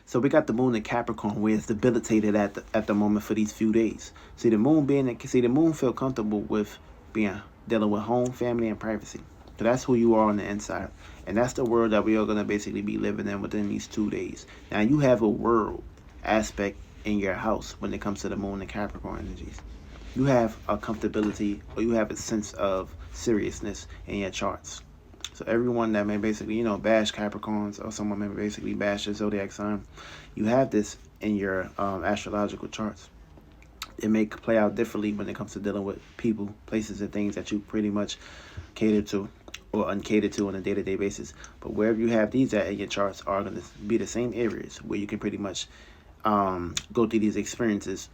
So we got the moon in Capricorn, where it's debilitated at the moment for these few days. See the moon the moon feel comfortable with being dealing with home, family, and privacy. So that's who you are on the inside, and that's the world that we are gonna basically be living in within these 2 days. Now you have a world aspect in your house when it comes to the moon and Capricorn energies. You have a comfortability, or you have a sense of seriousness in your charts. So everyone that may basically, bash Capricorns, or someone may basically bash your zodiac sign, you have this in your astrological charts. It may play out differently when it comes to dealing with people, places, and things that you pretty much cater to or uncatered to on a day-to-day basis. But wherever you have these at in your charts are going to be the same areas where you can pretty much go through these experiences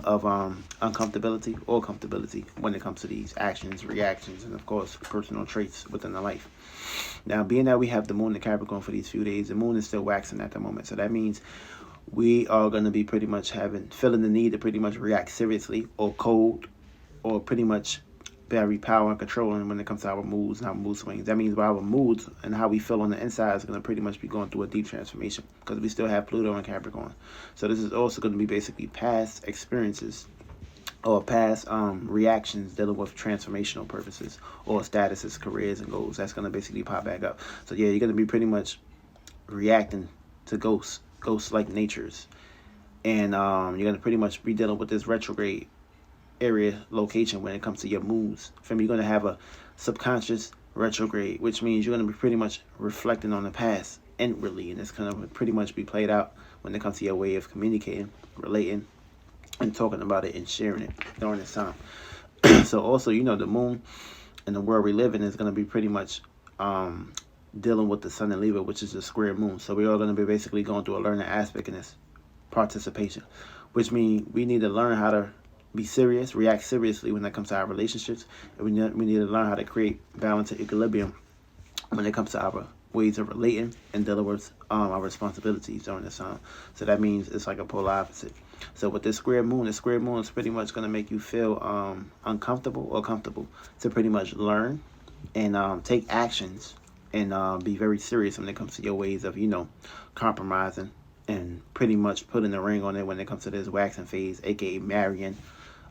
of uncomfortability or comfortability when it comes to these actions, reactions, and of course personal traits within the life. Now, being that we have the moon in Capricorn for these few days, the moon is still waxing at the moment, so that means we are going to be pretty much feeling the need to pretty much react seriously or cold, or pretty much very power and controlling when it comes to our moods and our mood swings. That means our moods and how we feel on the inside is going to pretty much be going through a deep transformation, because we still have Pluto in Capricorn. So this is also going to be basically past experiences or past reactions dealing with transformational purposes or statuses, careers, and goals. That's going to basically pop back up. So yeah, you're going to be pretty much reacting to ghost-like natures. And you're going to pretty much be dealing with this retrograde area location when it comes to your moods. From you're going to have a subconscious retrograde, which means you're going to be pretty much reflecting on the past inwardly, and it's going to pretty much be played out when it comes to your way of communicating, relating, and talking about it and sharing it during this time. So also, the moon and the world we live in is going to be pretty much dealing with the sun in Libra, which is the square moon. So we're all going to be basically going through a learning aspect in this participation, which means we need to learn how to be serious, react seriously when it comes to our relationships, and we need to learn how to create balance and equilibrium when it comes to our ways of relating and dealing with our responsibilities during this time. So that means it's like a polar opposite. So with this square moon is pretty much going to make you feel uncomfortable or comfortable to pretty much learn and take actions and be very serious when it comes to your ways of, compromising and pretty much putting the ring on it when it comes to this waxing phase, aka marrying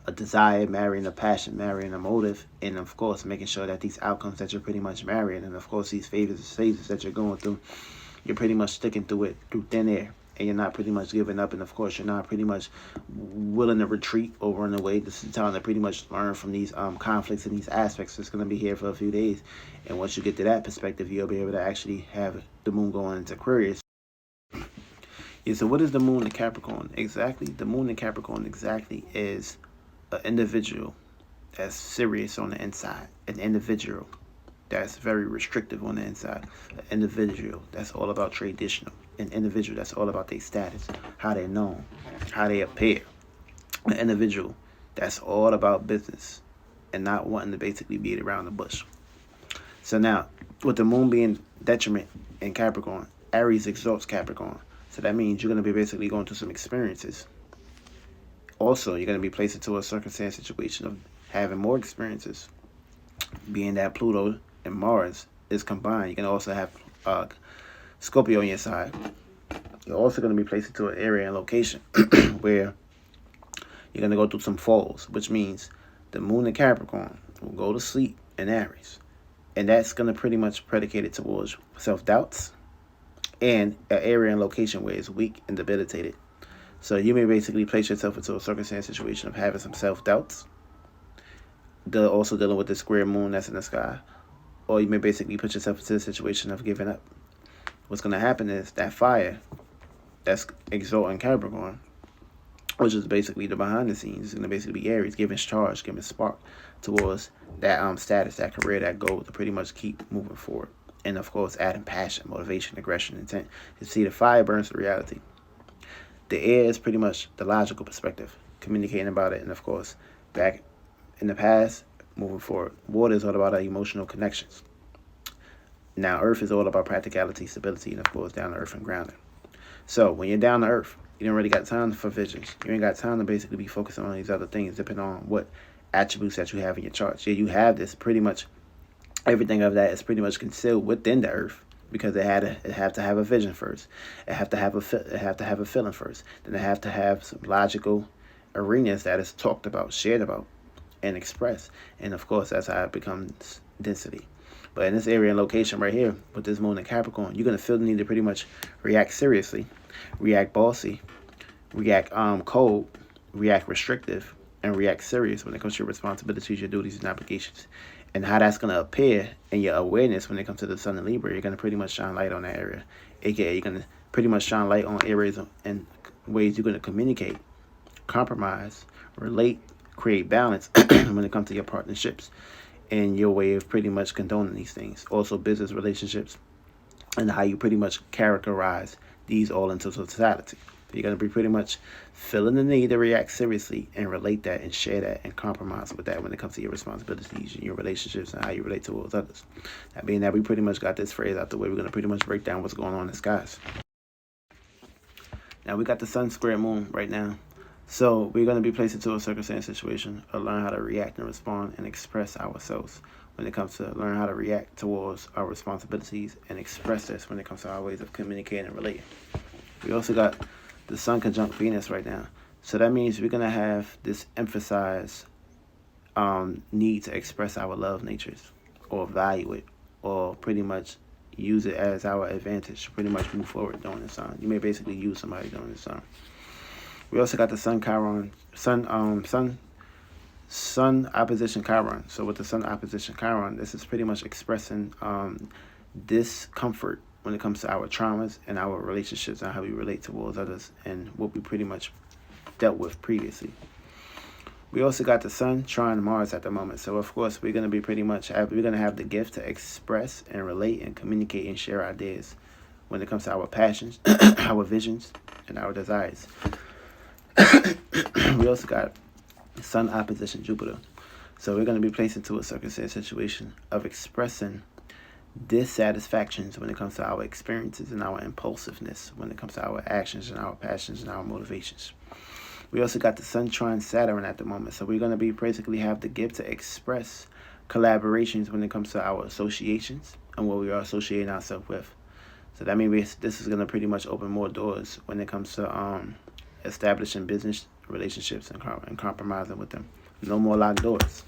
a desire, marrying a passion, marrying a motive, and of course making sure that these outcomes that you're pretty much marrying, and of course these phases that you're going through, you're pretty much sticking through it through thin air, and you're not pretty much giving up, and of course you're not pretty much willing to retreat or run away. This is time to pretty much learn from these conflicts and these aspects that's going to be here for a few days, and once you get to that perspective, you'll be able to actually have the moon going into Aquarius. Yeah, so what is the moon in Capricorn? Exactly, the moon in Capricorn exactly is an individual that's serious on the inside, an individual that's very restrictive on the inside, an individual that's all about traditional, an individual that's all about their status, how they're known, how they appear, an individual that's all about business and not wanting to basically beat around the bush. So now, with the moon being detriment in Capricorn, Aries exalts Capricorn. So that means you're going to be basically going through some experiences. Also, you're going to be placed into a circumstance situation of having more experiences. Being that Pluto and Mars is combined, you can also have Scorpio on your side. You're also going to be placed into an area and location where you're going to go through some falls, which means the moon in Capricorn will go to sleep in Aries. And that's going to pretty much predicate it towards self-doubts and an area and location where it's weak and debilitated. So you may basically place yourself into a circumstance situation of having some self-doubts, also dealing with the square moon that's in the sky, or you may basically put yourself into a situation of giving up. What's going to happen is that fire that's exalting Capricorn, which is basically the behind the scenes, is going to basically be Aries, giving charge, giving spark towards that status, that career, that goal to pretty much keep moving forward. And of course, adding passion, motivation, aggression, intent. You see, the fire burns the reality. The air is pretty much the logical perspective, communicating about it, and of course, back in the past, moving forward. Water is all about our emotional connections. Now, earth is all about practicality, stability, and of course, down to earth and grounding. So, when you're down to earth, you don't really got time for visions. You ain't got time to basically be focusing on these other things, depending on what attributes that you have in your charts. Yeah, you have this pretty much, everything of that is pretty much concealed within the earth, because it have to have a vision first. It have to have a feeling first. Then it have to have some logical arenas that is talked about, shared about, and expressed. And of course, that's how it becomes density. But in this area and location right here, with this moon in Capricorn, you're gonna feel the need to pretty much react seriously, react bossy, react cold, react restrictive, and react serious when it comes to your responsibilities, your duties, and obligations. And how that's going to appear in your awareness when it comes to the sun in Libra, you're going to pretty much shine light on that area. AKA, you're going to pretty much shine light on areas and ways you're going to communicate, compromise, relate, create balance when it comes to your partnerships and your way of pretty much condoning these things. Also, business relationships and how you pretty much characterize these all into totality. You're going to be pretty much feeling the need to react seriously and relate that and share that and compromise with that when it comes to your responsibilities and your relationships and how you relate towards others. That being that we pretty much got this phrase out the way, we're going to pretty much break down what's going on in the skies. Now, we got the sun square moon right now. So we're going to be placed into a circumstance situation or learn how to react and respond and express ourselves when it comes to learn how to react towards our responsibilities and express this when it comes to our ways of communicating and relating. We also got the sun conjunct Venus right now. So that means we're going to have this emphasized need to express our love natures or value it or pretty much use it as our advantage to pretty much move forward during this time. You may basically use somebody during this time. We also got the sun Chiron, sun opposition Chiron. So with the sun opposition Chiron, this is pretty much expressing discomfort when it comes to our traumas and our relationships and how we relate towards others and what we pretty much dealt with previously. We also got the sun trine Mars at the moment. So of course we're going to be pretty much we're going to have the gift to express and relate and communicate and share ideas when it comes to our passions, our visions, and our desires. We also got sun opposition Jupiter. So we're going to be placed into a circumstance situation of expressing dissatisfactions when it comes to our experiences and our impulsiveness when it comes to our actions and our passions and our motivations. We also got the sun trine Saturn at the moment. So we're going to be basically have the gift to express collaborations when it comes to our associations and what we are associating ourselves with. So that means this is going to pretty much open more doors when it comes to establishing business relationships and compromising with them. No more locked doors.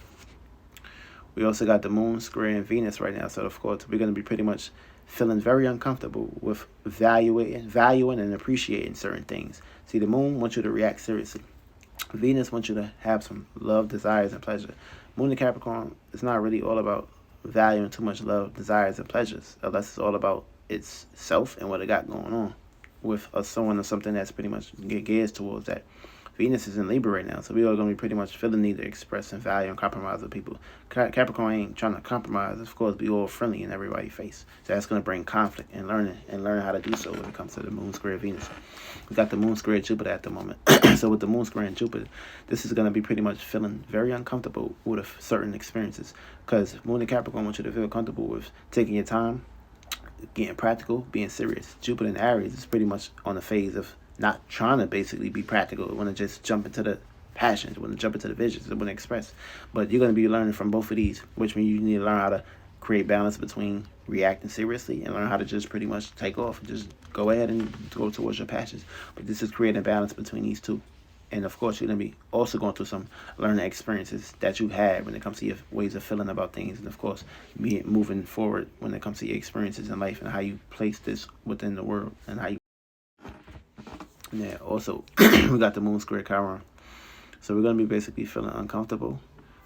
We also got the moon squaring Venus right now. So, of course, we're going to be pretty much feeling very uncomfortable with valuing and appreciating certain things. See, the moon wants you to react seriously. Venus wants you to have some love, desires, and pleasure. Moon in Capricorn is not really all about valuing too much love, desires, and pleasures, unless it's all about itself and what it got going on with someone or something that's pretty much geared towards that. Venus is in Libra right now, so we are going to be pretty much feeling the need to express and value and compromise with people. Capricorn ain't trying to compromise. Of course, be all friendly in everybody's face. So that's going to bring conflict and learn how to do so when it comes to the moon square Venus. We got the moon square Jupiter at the moment. So with the moon square and Jupiter, this is going to be pretty much feeling very uncomfortable with certain experiences. Because moon and Capricorn want you to feel comfortable with taking your time, getting practical, being serious. Jupiter in Aries is pretty much on the phase of not trying to basically be practical. They want to just jump into the passions, want to jump into the visions, they want to express. But you're going to be learning from both of these, which means you need to learn how to create balance between reacting seriously and learn how to just pretty much take off and just go ahead and go towards your passions. But this is creating balance between these two. And of course, you're going to be also going through some learning experiences that you had when it comes to your ways of feeling about things. And of course, moving forward when it comes to your experiences in life and how you place this within the world and how you. Yeah, also, we got the moon square Chiron. So we're going to be basically feeling uncomfortable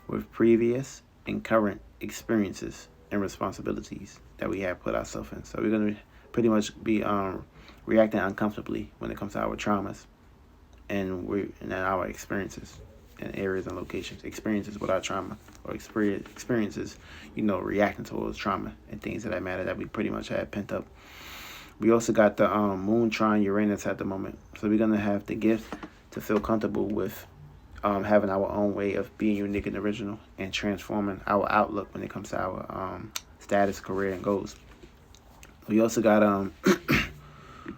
with previous and current experiences and responsibilities that we have put ourselves in. So we're going to pretty much be reacting uncomfortably when it comes to our traumas and our experiences in areas and locations. Experiences with our trauma or experiences, reacting towards trauma and things of that matter that we pretty much had pent up. We also got the moon trine Uranus at the moment. So we're going to have the gift to feel comfortable with having our own way of being unique and original and transforming our outlook when it comes to our status, career, and goals. We also got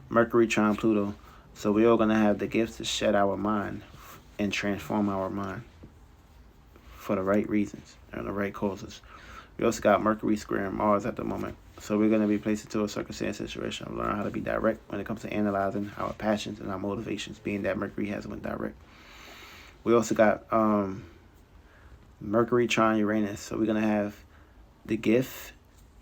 Mercury trine Pluto. So we're all going to have the gift to shed our mind and transform our mind for the right reasons and the right causes. We also got Mercury squaring Mars at the moment. So we're going to be placed into a circumstance situation. Learn how to be direct when it comes to analyzing our passions and our motivations, being that Mercury has went direct. We also got Mercury trine Uranus. So we're going to have the gift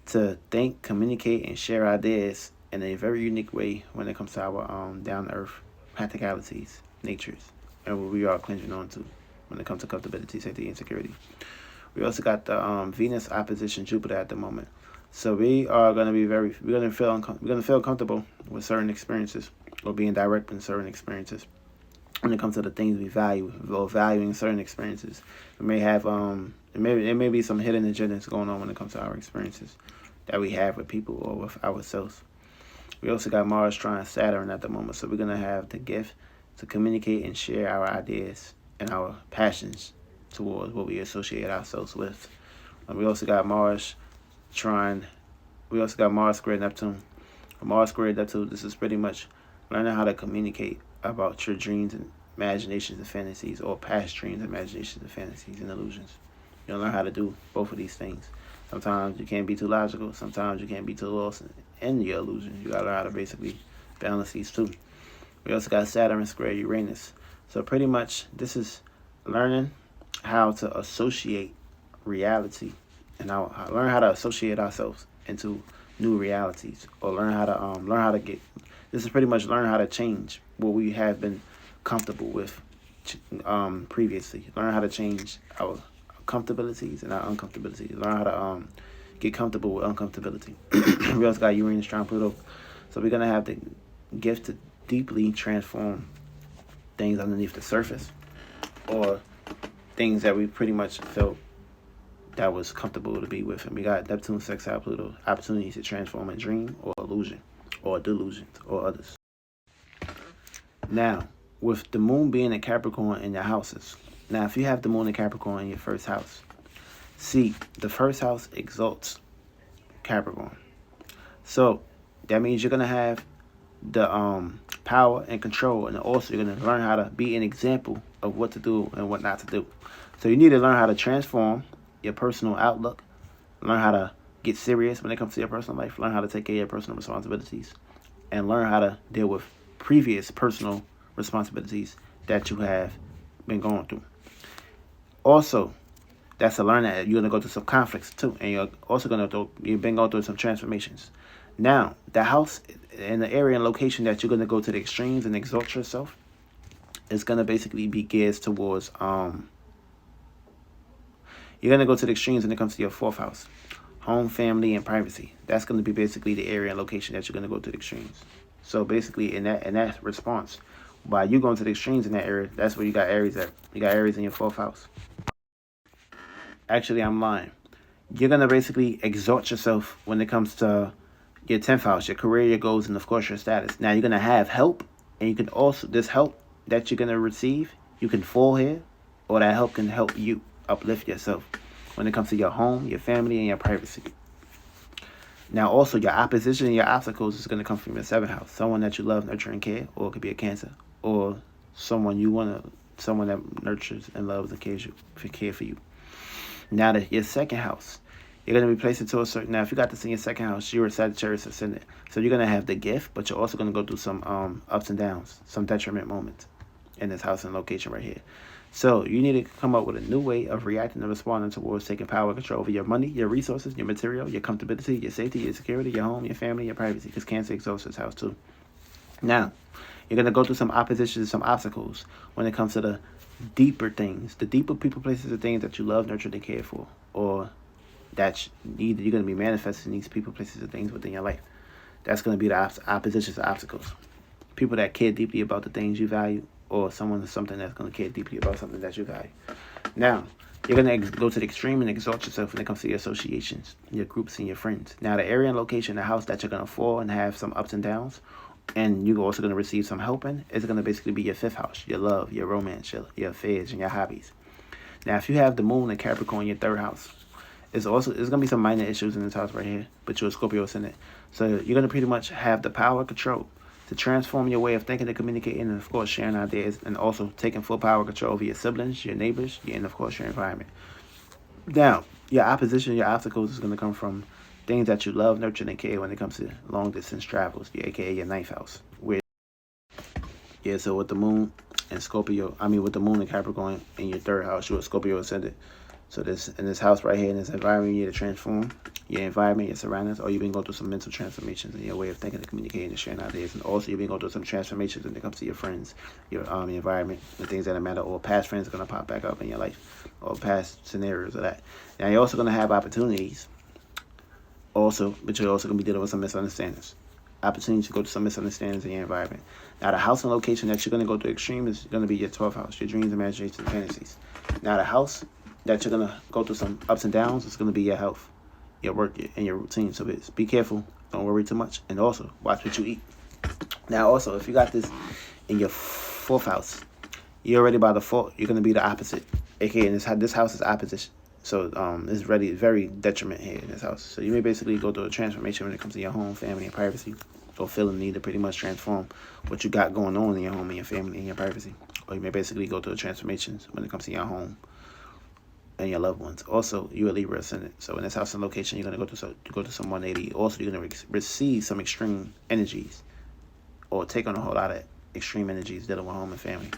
to think, communicate, and share ideas in a very unique way when it comes to our down-to-earth practicalities, natures, and what we are clinging on to when it comes to comfortability, safety, and security. We also got the Venus opposition Jupiter at the moment. So we are going to be we're going to feel comfortable with certain experiences, or being direct in certain experiences. When it comes to the things we value, or valuing certain experiences, we may have there may be some hidden agendas going on when it comes to our experiences that we have with people or with ourselves. We also got Mars trine Saturn at the moment, so we're going to have the gift to communicate and share our ideas and our passions towards what we associate ourselves with. And we also got Mars square Neptune. Mars square Neptune, this is pretty much learning how to communicate about your dreams and imaginations and fantasies, or past dreams, imaginations and fantasies and illusions. You'll learn how to do both of these things. Sometimes you can't be too logical. Sometimes you can't be too lost in your illusions. You got to learn how to basically balance these two. We also got Saturn square Uranus. So pretty much this is learning how to associate reality, and learn how to associate ourselves into new realities, or learn how to get. This is pretty much learn how to change what we have been comfortable with previously. Learn how to change our comfortabilities and our uncomfortabilities. Learn how to get comfortable with uncomfortability. We also got Uranus trine Pluto. So we're going to have the gift to deeply transform things underneath the surface, or things that we pretty much felt that was comfortable to be with. And we got Neptune sextile Pluto, opportunities to transform a dream or illusion, or delusions, or others. Now, with the moon being in Capricorn in your houses. Now, if you have the moon in Capricorn in your first house, see, the first house exalts Capricorn. So that means you're going to have the power and control, and also you're going to learn how to be an example of what to do and what not to do. So you need to learn how to transform your personal outlook, learn how to get serious when it comes to your personal life, learn how to take care of your personal responsibilities, and learn how to deal with previous personal responsibilities that you have been going through. Also, that's a learn that you're going to go through some conflicts too, and you're also you've been going through some transformations. Now, the house and the area and location that you're going to go to the extremes and exalt yourself is going to basically be geared towards you're going to go to the extremes when it comes to your fourth house, home, family, and privacy. That's going to be basically the area and location that you're going to go to the extremes. So basically, in that response, by you going to the extremes in that area, that's where you got Aries at. You got Aries in your fourth house. Actually, I'm lying. You're going to basically exalt yourself when it comes to your 10th house, your career, your goals, and of course your status. Now, you're going to have help, and you can also, this help that you're going to receive, you can fall here, or that help can help you uplift yourself when it comes to your home, your family, and your privacy. Now, also, your opposition and your obstacles is going to come from your 7th house. Someone that you love, nurture, and care, or it could be a Cancer, or someone that nurtures and loves and care for you. Now, that your 2nd house, you're going to be placed into a certain. Now, if you got this in your 2nd house, you're a Sagittarius ascendant, so you're going to have the gift, but you're also going to go through some ups and downs, some detriment moments in this house and location right here. So you need to come up with a new way of reacting and responding towards taking power and control over your money, your resources, your material, your comfortability, your safety, your security, your home, your family, your privacy, because Cancer exalts this house too. Now, you're going to go through some oppositions, some obstacles when it comes to the deeper things, the deeper people, places, and things that you love, nurture, and care for, or that you're going to be manifesting these people, places, and things within your life. That's going to be the oppositions to obstacles. People that care deeply about the things you value, or something that's going to care deeply about something that you value. Now, you're going to go to the extreme and exalt yourself when it comes to your associations, your groups, and your friends. Now, the area and location, the house that you're going to fall and have some ups and downs, and you're also going to receive some help in, is going to basically be your 5th house, your love, your romance, your affairs, and your hobbies. Now, if you have the moon in Capricorn in your 3rd house, it's going to be some minor issues in this house right here, but you're a Scorpio ascendant. So you're going to pretty much have the power and control to transform your way of thinking and communicating, and of course sharing ideas, and also taking full power control over your siblings, your neighbors, and of course your environment. Now, your opposition, your obstacles is going to come from things that you love, nurture, and care when it comes to long distance travels, aka your ninth house. So with the moon and Scorpio, with the moon and Capricorn in your third house, you're a Scorpio ascendant. So in this house right here, in this environment, you need to transform your environment, your surroundings, or you've been going through some mental transformations in your way of thinking, and communicating, and sharing ideas. And also, you've been going through some transformations when it comes to your friends, your environment, the things that matter, or past friends are going to pop back up in your life, or past scenarios of that. Now, you're also going to have opportunities, but you're also going to be dealing with some misunderstandings. Opportunities to go to some misunderstandings in your environment. Now, the house and location that you're going to go to extreme is going to be your 12th house, your dreams, imaginations, and fantasies. Now, the house that you're going to go through some ups and downs is going to be your health, your work, and your routine. So be careful. Don't worry too much. And also, watch what you eat. Now, also, if you got this in your 4th house, you're already by default, you're going to be the opposite. AKA, this house is opposition. So it's very detriment here in this house. So you may basically go through a transformation when it comes to your home, family, and privacy, or feeling the need to pretty much transform what you got going on in your home and your family and your privacy. Or you may basically go through transformations when it comes to your home and your loved ones. Also, you're a Libra ascendant. So in this house and location, you're going to go to some 180. Also, you're going to receive some extreme energies, or take on a whole lot of extreme energies dealing with home and family.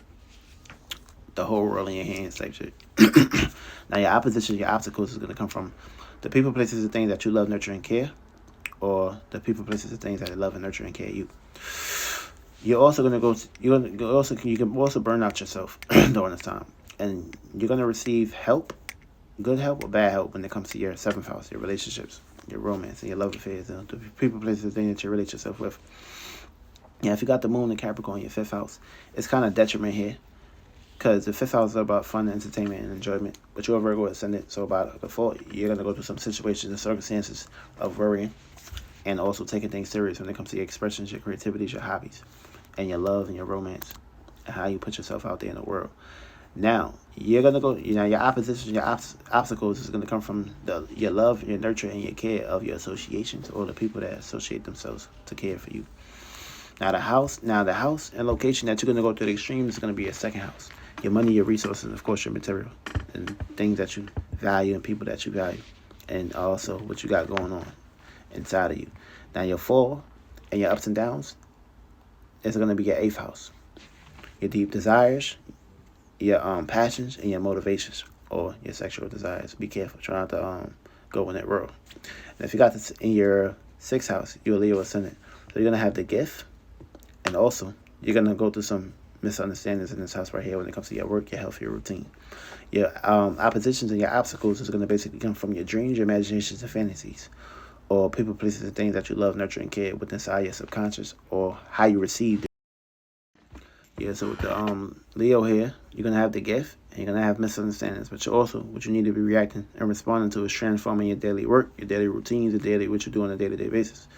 The whole world in your hands type shit. Now, your opposition, your obstacles is going to come from the people, places, and things that you love, nurture, and care, or the people, places, and things that love and nurture and care you. You're also going to you can also burn out yourself during this time, and you're going to receive help, good help or bad help, when it comes to your 7th house, your relationships, your romance, and your love affairs, and the people, places, and things that you relate yourself with. Yeah, if you got the moon and Capricorn in your 5th house, it's kind of detriment here. Because the 5th house is about fun, entertainment, and enjoyment. But you're a Virgo ascendant, so by default, you're going to go through some situations and circumstances of worrying, and also taking things serious when it comes to your expressions, your creativities, your hobbies, and your love and your romance, and how you put yourself out there in the world. Now, you're going to go, your opposition, your obstacles is going to come from your love, your nurture, and your care of your associations, or the people that associate themselves to care for you. Now, the house and location that you're going to go to the extremes is going to be your 2nd house. Your money, your resources, and of course your material, and things that you value and people that you value, and also what you got going on inside of you. Now, your fall and your ups and downs is going to be your 8th house. Your deep desires, your passions, and your motivations, or your sexual desires. Be careful. Try not to go in that world. And if you got this in your 6th house, you're a Leo ascendant. So you're going to have the gift, and also you're going to go through some misunderstandings in this house right here when it comes to your work, your health, your routine. Your oppositions and your obstacles is going to basically come from your dreams, your imaginations, and fantasies, or people, places, and things that you love, nurture, and care within inside your subconscious, or how you receive it. Yeah, so with the Leo here, you're going to have the gift, and you're going to have misunderstandings, but what you need to be reacting and responding to is transforming your daily work, your daily routines, what you do on a day-to-day basis.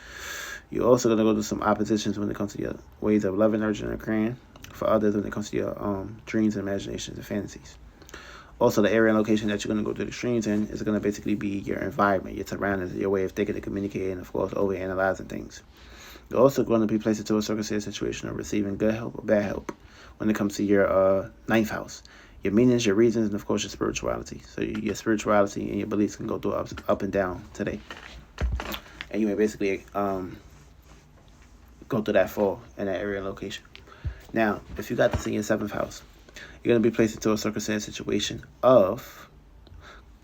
You're also going to go through some oppositions when it comes to your ways of loving, nurturing, and caring for others when it comes to your dreams and imaginations and fantasies. Also, the area and location that you're going to go to the extremes in is going to basically be your environment, your surroundings, your way of thinking and communicating, and of course, overanalyzing things. You're also going to be placed into a circumstance situation of receiving good help or bad help when it comes to your 9th house. Your meanings, your reasons, and of course, your spirituality. So your spirituality and your beliefs can go through up and down today. And you may basically go through that fall in that area and location. Now, if you got this in your 7th house, you're going to be placed into a circumstance situation of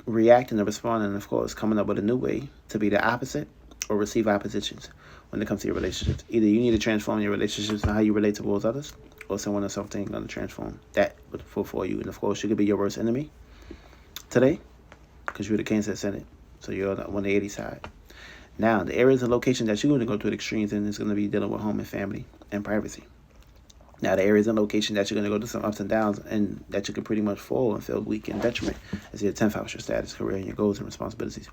reacting and responding, and of course, coming up with a new way to be the opposite or receive oppositions when it comes to your relationships. Either you need to transform your relationships and how you relate towards others, or someone or something going to transform that for you. And of course, you could be your worst enemy today because you're the Cancer ascendant, so you're on the 180 side. Now, the areas and locations that you're going to go to the extremes in is going to be dealing with home and family and privacy. Now, the areas and location that you're going to go to some ups and downs and that you can pretty much fall and feel weak and detriment is your 10th house, your status, career, and your goals and responsibilities.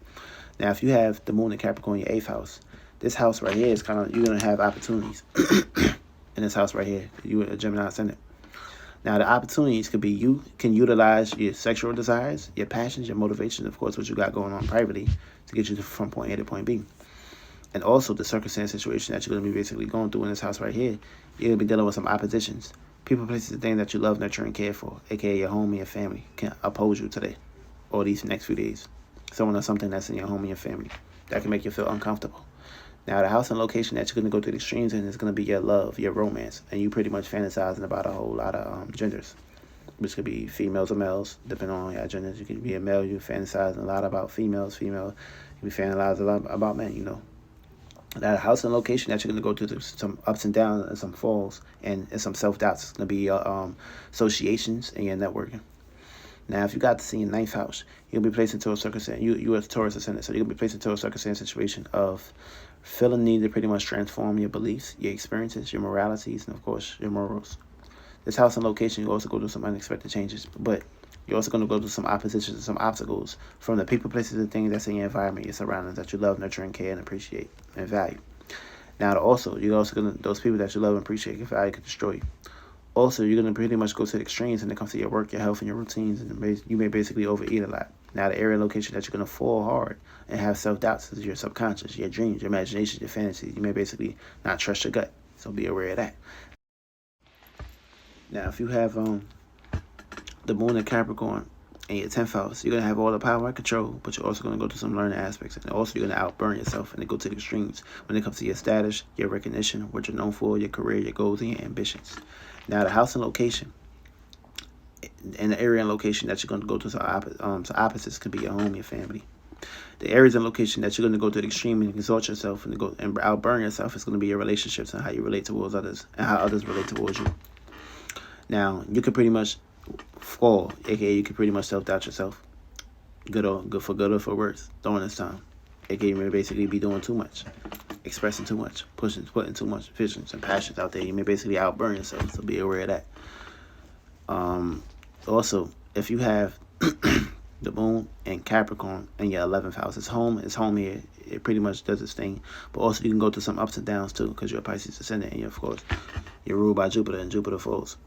Now, if you have the moon and Capricorn in your 8th house, this house right here is you're going to have opportunities in this house right here. You are a Gemini ascendant. Now, the opportunities could be you can utilize your sexual desires, your passions, your motivations, of course, what you got going on privately to get you from point A to point B. And also the circumstance situation that you're going to be basically going through in this house right here, you're going to be dealing with some oppositions. People, places, and things that you love, nurture, and care for, a.k.a. your home and your family, can oppose you today or these next few days. Someone or something that's in your home and your family that can make you feel uncomfortable. Now, the house and location that you're going to go to the extremes in is going to be your love, your romance, and you pretty much fantasizing about a whole lot of genders, which could be females or males, depending on your genders. You could be a male, you fantasizing a lot about females. Female, you be fantasizing a lot about men, you know. That house and location that you're going to go through some ups and downs and some falls and some self-doubts. It's going to be your associations and your networking. Now, if you got to see your ninth house, you'll be placed into a circumstance. You as Taurus ascendant, so you'll be placed into a circumstance situation of feeling need to pretty much transform your beliefs, your experiences, your moralities, and of course, your morals. This house and location, you also go through some unexpected changes, but you're also going to go through some oppositions and some obstacles from the people, places, and things that's in your environment, your surroundings that you love, nurture, and care, and appreciate, and value. Now, you're also going to, those people that you love and appreciate, and value, can destroy you. Also, you're going to pretty much go to the extremes when it comes to your work, your health, and your routines, and you may basically overeat a lot. Now, the area and location that you're going to fall hard and have self-doubts is your subconscious, your dreams, your imagination, your fantasies. You may basically not trust your gut, so be aware of that. Now, if you have the moon in Capricorn in your 10th house, you're going to have all the power and control, but you're also going to go through some learning aspects. And also, you're going to outburn yourself and go to the extremes when it comes to your status, your recognition, what you're known for, your career, your goals, and your ambitions. Now, the house and location and the area and location that you're going to go to some opposites could be your home, your family. The areas and location that you're going to go to the extreme and exalt yourself and outburn yourself is going to be your relationships and how you relate towards others and how others relate towards you. Now, you can pretty much fall, aka you can pretty much self-doubt yourself, good or for worse, during this time. Aka you may basically be doing too much, expressing too much, putting too much visions and passions out there. You may basically outburn yourself, so be aware of that. Also, if you have the moon and Capricorn in your 11th house, it's home here. It pretty much does its thing. But also, you can go through some ups and downs too, because you're a Pisces ascendant, and of course, you're ruled by Jupiter, and Jupiter falls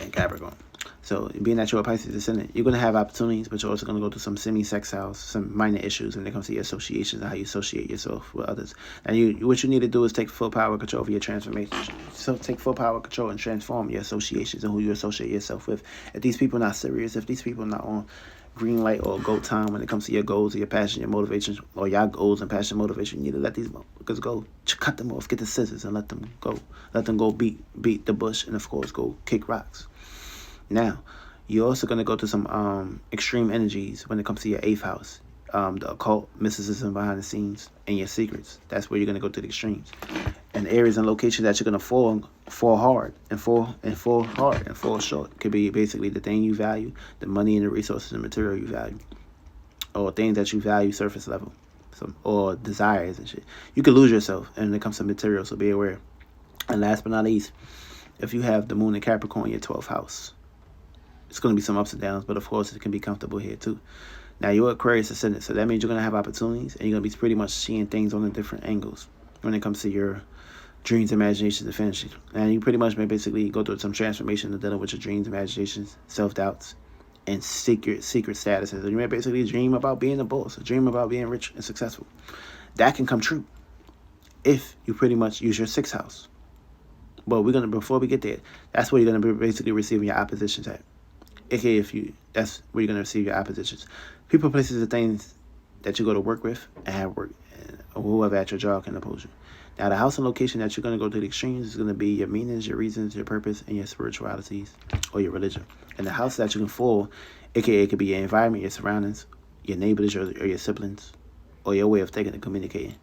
in Capricorn. So, being that you're a Pisces ascendant, you're going to have opportunities, but you're also going to go through some semi-sextiles, some minor issues when it comes to your associations and how you associate yourself with others. And what you need to do is take full power control over your transformation. So, take full power control and transform your associations and who you associate yourself with. If these people are not serious, if these people are not on green light or go time when it comes to your goals or your passion, your motivation, or your goals and passion, motivation, you need to let these motherfuckers go. Cut them off, get the scissors and let them go. Let them go beat the bush and, of course, go kick rocks. Now, you're also going to go through some extreme energies when it comes to your 8th house, the occult, mysticism behind the scenes, and your secrets. That's where you're going to go to the extremes. And areas and locations that you're going to fall hard and fall short could be basically the thing you value, the money and the resources and material you value, or things that you value surface level, or desires and shit. You could lose yourself when it comes to material, so be aware. And last but not least, if you have the moon in Capricorn in your 12th house, it's going to be some ups and downs, but of course, it can be comfortable here too. Now, you're Aquarius ascendant, so that means you're going to have opportunities, and you're going to be pretty much seeing things on the different angles when it comes to your dreams, imaginations, and fantasies. And you pretty much may basically go through some transformation to dealing with your dreams, imaginations, self-doubts, and secret statuses. You may basically dream about being a boss, or dream about being rich and successful. That can come true if you pretty much use your 6th house. But before we get there, that's where you're going to be basically receiving your oppositions at. AKA that's where you're going to receive your oppositions. People, places, and things that you go to work with and have work, or whoever at your job can oppose you. Now, the house and location that you're going to go to the extremes is going to be your meanings, your reasons, your purpose, and your spiritualities, or your religion. And the house that you can fall, AKA it could be your environment, your surroundings, your neighbors, or your siblings, or your way of thinking and communicating.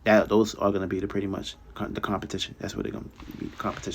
Those are going to be pretty much the competition. That's where they're going to be, the competition.